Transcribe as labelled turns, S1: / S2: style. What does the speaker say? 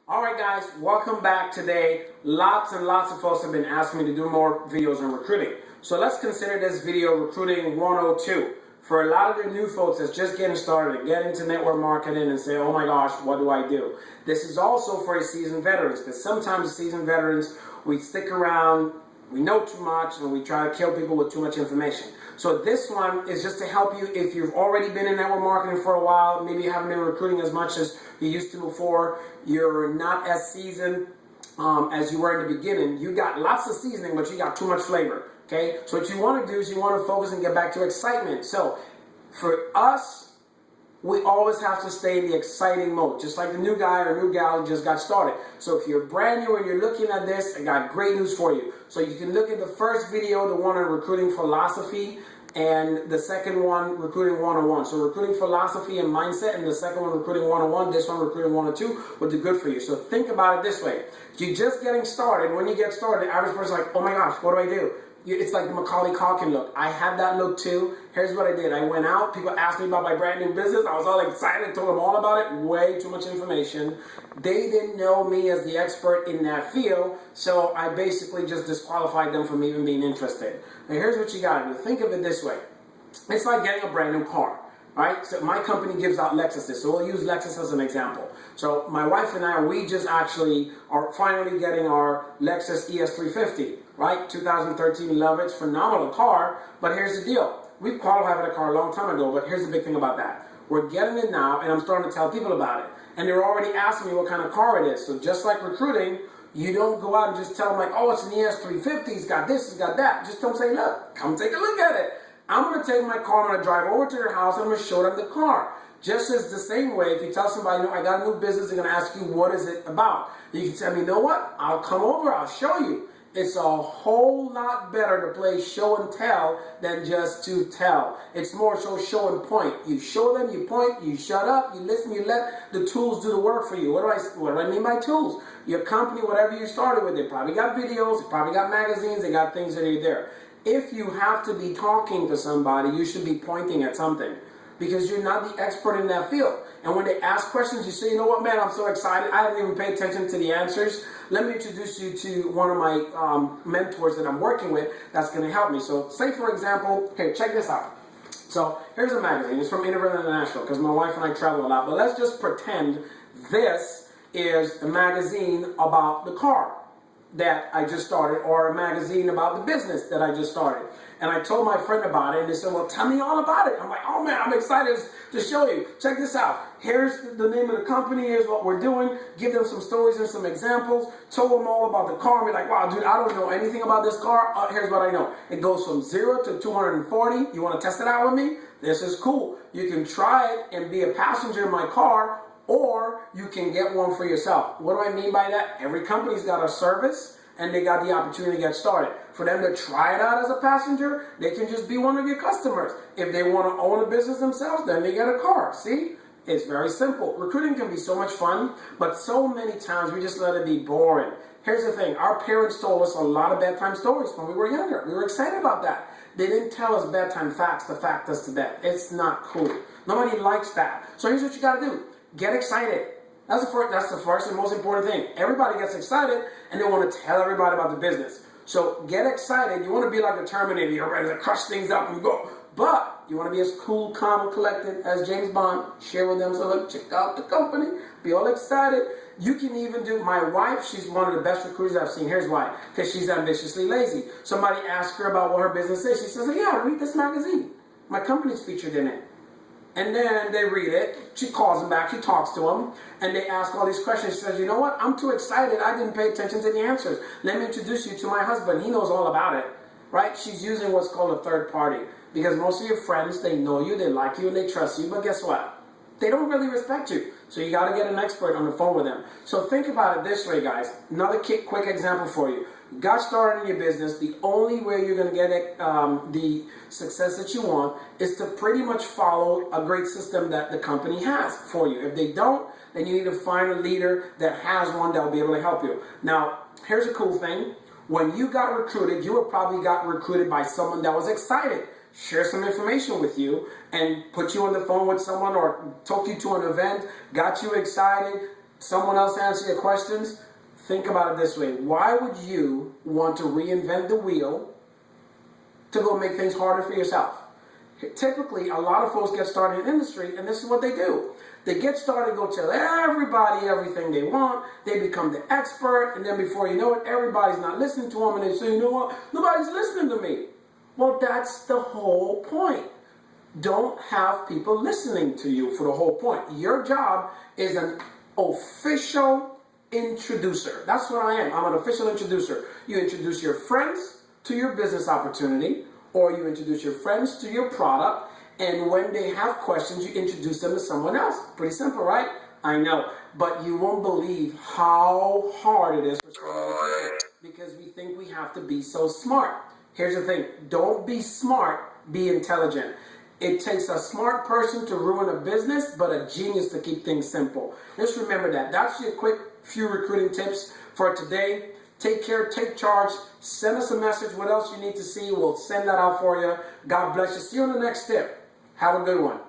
S1: All right, guys, welcome back today. Lots and lots of folks have been asking me to do more videos on recruiting. So let's consider this video Recruiting 102. For a lot of the new folks that's just getting started and get into network marketing and say, oh my gosh, what do I do? This is also for seasoned veterans, because sometimes seasoned veterans, we stick around, we know too much, and we try to kill people with too much information. So this one is just to help you if you've already been in network marketing for a while, maybe you haven't been recruiting as much as you used to before, you're not as seasoned as you were in the beginning. You got lots of seasoning, but you got too much flavor, okay? So what you want to do is you want to focus and get back to excitement. So for us, we always have to stay in the exciting mode, just like the new guy or new gal who just got started. So if you're brand new and you're looking at this, I got great news for you. So you can look at the first video, the one on recruiting philosophy, and the second one, Recruiting 101. So Recruiting Philosophy and Mindset, and the second one, Recruiting 101, this one, Recruiting 102, would do good for you. So think about it this way. You're just getting started. When you get started, the average person's like, oh my gosh, what do I do? It's like the Macaulay Culkin look. I had that look too. Here's what I did. I went out. People asked me about my brand new business. I was all excited. Told them all about it. Way too much information. They didn't know me as the expert in that field, so I basically just disqualified them from even being interested. Now here's what you got to do. Think of it this way. It's like getting a brand new car. Right? So my company gives out Lexuses, so we'll use Lexus as an example. So my wife and I, we just actually are finally getting our Lexus ES350, right? 2013, love it, it's a phenomenal car, but here's the deal. We qualified for the car a long time ago, but here's the big thing about that. We're getting it now, and I'm starting to tell people about it. And they're already asking me what kind of car it is. So just like recruiting, you don't go out and just tell them like, oh, it's an ES350, it's got this, it's got that. Just don't say, look, come take a look at it. I'm going to take my car, I'm going to drive over to their house, and I'm going to show them the car. Just as the same way, if you tell somebody, I got a new business, they're going to ask you, what is it about? You can tell me, you know what? I'll come over, I'll show you. It's a whole lot better to play show and tell than just to tell. It's more so show and point. You show them, you point, you shut up, you listen, you let the tools do the work for you. What do I mean by tools? Your company, whatever you started with, they probably got videos, they probably got magazines, they got things that are there. If you have to be talking to somebody, you should be pointing at something, because you're not the expert in that field. And when they ask questions, you say, you know what, man, I'm so excited. I didn't even pay attention to the answers. Let me introduce you to one of my mentors that I'm working with that's going to help me. So say, for example, okay, check this out. So here's a magazine. It's from Innovative International, because my wife and I travel a lot. But let's just pretend this is a magazine about the car that I just started, or a magazine about the business that I just started. And I told my friend about it, and they said, well, tell me all about it. I'm like, oh man, I'm excited to show you. Check this out. Here's the name of the company, here's what we're doing. Give them some stories and some examples. Told them all about the car. And be like, wow, dude, I don't know anything about this car. Here's what I know. It goes from 0 to 240. You want to test it out with me? This is cool. You can try it and be a passenger in my car, or you can get one for yourself. What do I mean by that? Every company's got a service, and they got the opportunity to get started. For them to try it out as a passenger, they can just be one of your customers. If they want to own a business themselves, then they get a car. See? It's very simple. Recruiting can be so much fun, but so many times we just let it be boring. Here's the thing. Our parents told us a lot of bedtime stories when we were younger. We were excited about that. They didn't tell us bedtime facts to fact us to bed. It's not cool. Nobody likes that. So here's what you got to do. Get excited. That's the first and most important thing. Everybody gets excited, and they want to tell everybody about the business. So get excited. You want to be like a Terminator. You're ready to crush things up and go. But you want to be as cool, calm, and collected as James Bond. Share with them. So look, check out the company. Be all excited. You can even do, my wife, she's one of the best recruiters I've seen. Here's why. Because she's ambitiously lazy. Somebody asked her about what her business is. She says, yeah, read this magazine. My company's featured in it. And then they read it, she calls them back, she talks to them, and they ask all these questions. She says, you know what, I'm too excited, I didn't pay attention to the answers. Let me introduce you to my husband, he knows all about it, right? She's using what's called a third party, because most of your friends, they know you, they like you, and they trust you, but guess what? They don't really respect you. So you got to get an expert on the phone with them. So think about it this way, guys. Another quick example for you. You got started in your business. The only way you're going to get the success that you want is to pretty much follow a great system that the company has for you. If they don't, then you need to find a leader that has one that will be able to help you. Now, here's a cool thing. When you got recruited, you were probably got recruited by someone that was excited. Share some information with you and put you on the phone with someone or took you to an event, got you excited, someone else answer your questions, think about it this way. Why would you want to reinvent the wheel to go make things harder for yourself? Typically, a lot of folks get started in the industry, and this is what they do. They get started, go tell everybody everything they want. They become the expert, and then before you know it, everybody's not listening to them, and they say, you know what? Nobody's listening to me. Well, that's the whole point. Don't have people listening to you for the whole point. Your job is an official introducer. That's what I am. I'm an official introducer. You introduce your friends to your business opportunity, or you introduce your friends to your product, and when they have questions, you introduce them to someone else. Pretty simple, right? I know, but you won't believe how hard it is for so many people because we think we have to be so smart. Here's the thing. Don't be smart, be intelligent. It takes a smart person to ruin a business, but a genius to keep things simple. Just remember that. That's your quick few recruiting tips for today. Take care, take charge, send us a message. What else you need to see, we'll send that out for you. God bless you. See you on the next tip. Have a good one.